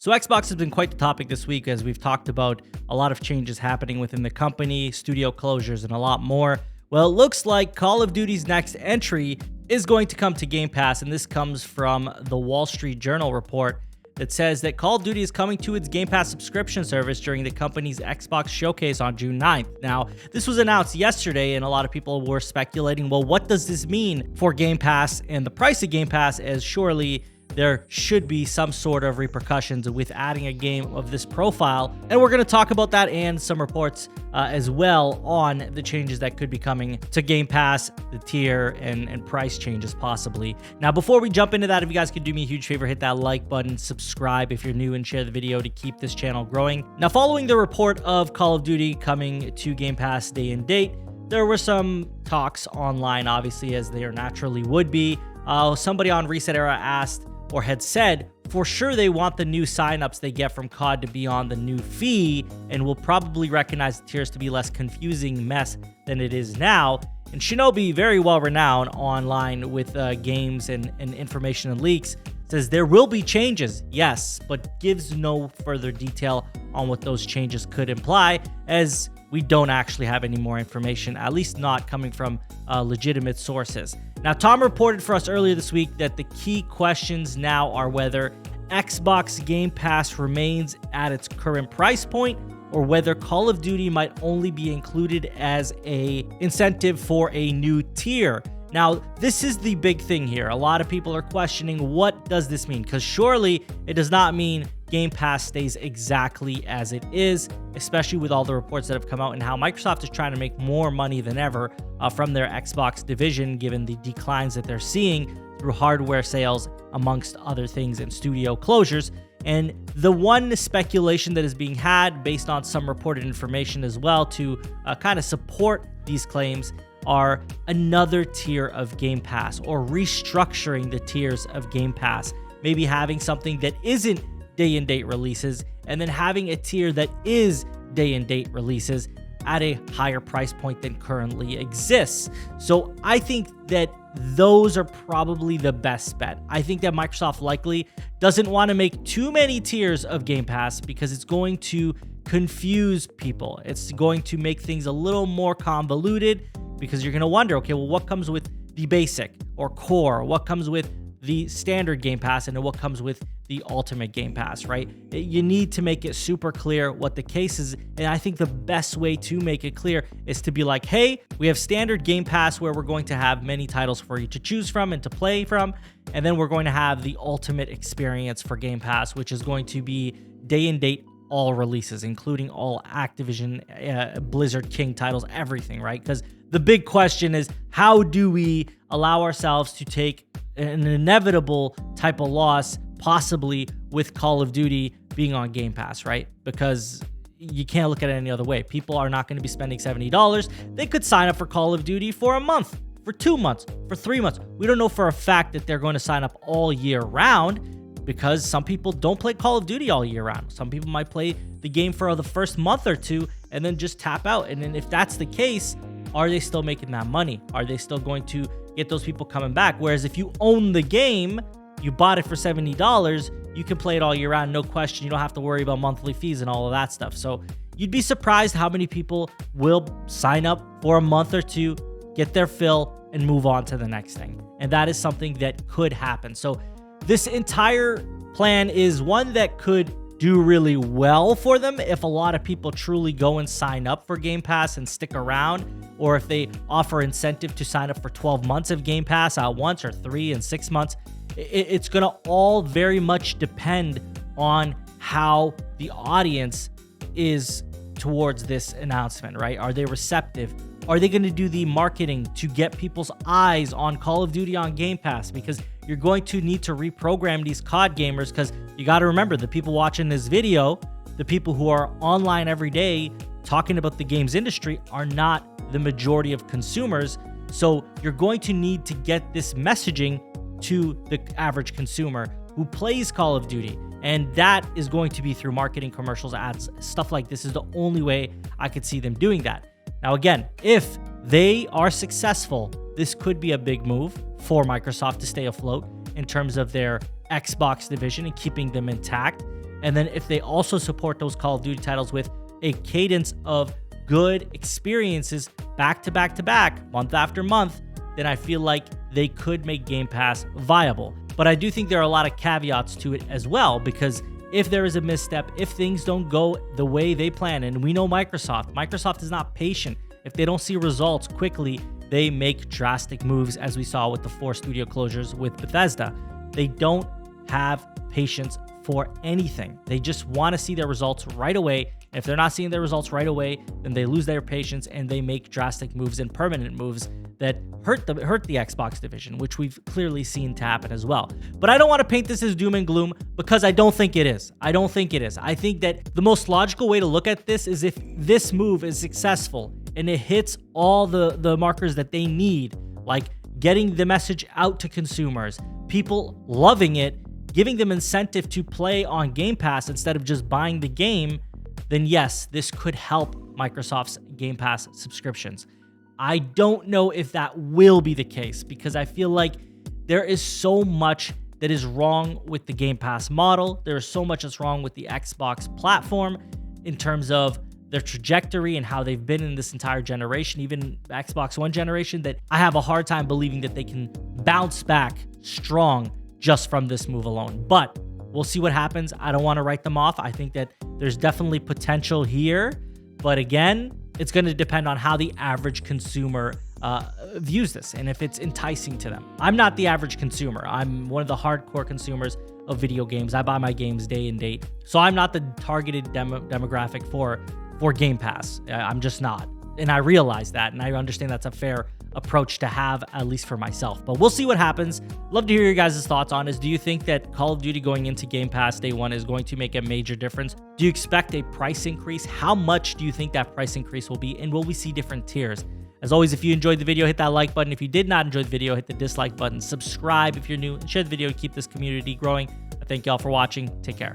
So Xbox has been quite the topic this week as we've talked about a lot of changes happening within the company, studio closures, and a lot more. Well, it looks like Call of Duty's next entry is going to come to Game Pass, and this comes from the Wall Street Journal report that says that Call of Duty is coming to its Game Pass subscription service during the company's Xbox showcase on June 9th. Now, this was announced yesterday, and a lot of people were speculating, well, what does this mean for Game Pass and the price of Game Pass, as surely there should be some sort of repercussions with adding a game of this profile. And we're going to talk about that and some reports as well on the changes that could be coming to Game Pass, the tier, and price changes possibly. Now, before we jump into that, if you guys could do me a huge favor, hit that like button, subscribe if you're new, and share the video to keep this channel growing. Now, following the report of Call of Duty coming to Game Pass day and date, there were some talks online, obviously, as there naturally would be. Somebody on Reset Era asked, or had said, for sure they want the new signups they get from COD to be on the new fee, and will probably recognize the tiers to be less confusing mess than it is now. And Shinobi, very well renowned online with games and information and leaks, says there will be changes, yes, but gives no further detail on what those changes could imply, as we don't actually have any more information, at least not coming from legitimate sources. Now, Tom reported for us earlier this week that the key questions now are whether Xbox Game Pass remains at its current price point, or whether Call of Duty might only be included as an incentive for a new tier. Now, this is the big thing here. A lot of people are questioning, what does this mean? Because surely it does not mean Game Pass stays exactly as it is, especially with all the reports that have come out and how Microsoft is trying to make more money than ever from their Xbox division, given the declines that they're seeing through hardware sales, amongst other things, and studio closures. And the one speculation that is being had, based on some reported information as well, to kind of support these claims, are another tier of Game Pass, or restructuring the tiers of Game Pass. Maybe having something that isn't day-and-date releases, and then having a tier that is day-and-date releases at a higher price point than currently exists. So I think that those are probably the best bet. I think that Microsoft likely doesn't want to make too many tiers of Game Pass because it's going to confuse people. It's going to make things a little more convoluted, because you're going to wonder, okay, well, what comes with the basic or core? What comes with the standard Game Pass, and what comes with the ultimate Game Pass, right? You need to make it super clear what the case is, and I think the best way to make it clear is to be like, hey, we have standard Game Pass where we're going to have many titles for you to choose from and to play from, and then we're going to have the ultimate experience for Game Pass, which is going to be day and date all releases, including all Activision, Blizzard King titles, everything, right? Because the big question is, how do we allow ourselves to take an inevitable type of loss, possibly with Call of Duty being on Game Pass, right? Because you can't look at it any other way. People are not going to be spending $70. They could sign up for Call of Duty for a month, for 2 months, for 3 months. We don't know for a fact that they're going to sign up all year round, because some people don't play Call of Duty all year round. Some people might play the game for the first month or two and then just tap out. And then if that's the case, are they still making that money? Are they still going to get those people coming back? Whereas if you own the game, you bought it for $70, you can play it all year round, no question. You don't have to worry about monthly fees and all of that stuff. So you'd be surprised how many people will sign up for a month or two, get their fill, and move on to the next thing. And that is something that could happen. So this entire plan is one that could do really well for them if a lot of people truly go and sign up for Game Pass and stick around, or if they offer incentive to sign up for 12 months of Game Pass at once, or 3 and 6 months. It's going to all very much depend on how the audience is towards this announcement, right? Are they receptive? Are they going to do the marketing to get people's eyes on Call of Duty on Game Pass? Because you're going to need to reprogram these COD gamers, because you got to remember, the people watching this video, the people who are online every day talking about the games industry, are not the majority of consumers. So you're going to need to get this messaging to the average consumer who plays Call of Duty. And that is going to be through marketing, commercials, ads, stuff like this is the only way I could see them doing that. Now, again, if they are successful, this could be a big move for Microsoft to stay afloat in terms of their Xbox division and keeping them intact. And then if they also support those Call of Duty titles with a cadence of good experiences back to back to back, month after month, then I feel like they could make Game Pass viable. But I do think there are a lot of caveats to it as well, because if there is a misstep, if things don't go the way they plan, and we know Microsoft is not patient. If they don't see results quickly, they make drastic moves, as we saw with the 4 studio closures with Bethesda. They don't have patience for anything. They just want to see their results right away. And if they're not seeing their results right away, then they lose their patience and they make drastic moves and permanent moves that hurt the Xbox division, which we've clearly seen to happen as well. But I don't want to paint this as doom and gloom, because I don't think it is. I think that the most logical way to look at this is if this move is successful and it hits all the markers that they need, like getting the message out to consumers, people loving it, giving them incentive to play on Game Pass instead of just buying the game, then yes, this could help Microsoft's Game Pass subscriptions. I don't know if that will be the case, because I feel like there is so much that is wrong with the Game Pass model. There is so much that's wrong with the Xbox platform in terms of their trajectory and how they've been in this entire generation, even Xbox One generation, that I have a hard time believing that they can bounce back strong just from this move alone. But we'll see what happens. I don't want to write them off. I think that there's definitely potential here. But again, it's going to depend on how the average consumer views this and if it's enticing to them. I'm not the average consumer. I'm one of the hardcore consumers of video games. I buy my games day and date. So I'm not the targeted demographic for Game Pass. I'm just not. And I realize that, and I understand that's a fair approach to have, at least for myself. But we'll see what happens. Love to hear your guys' thoughts on this. Do you think that Call of Duty going into Game Pass day one is going to make a major difference? Do you expect a price increase? How much do you think that price increase will be? And will we see different tiers? As always, if you enjoyed the video, hit that like button. If you did not enjoy the video, hit the dislike button. Subscribe if you're new, and share the video to keep this community growing. I thank y'all for watching. Take care.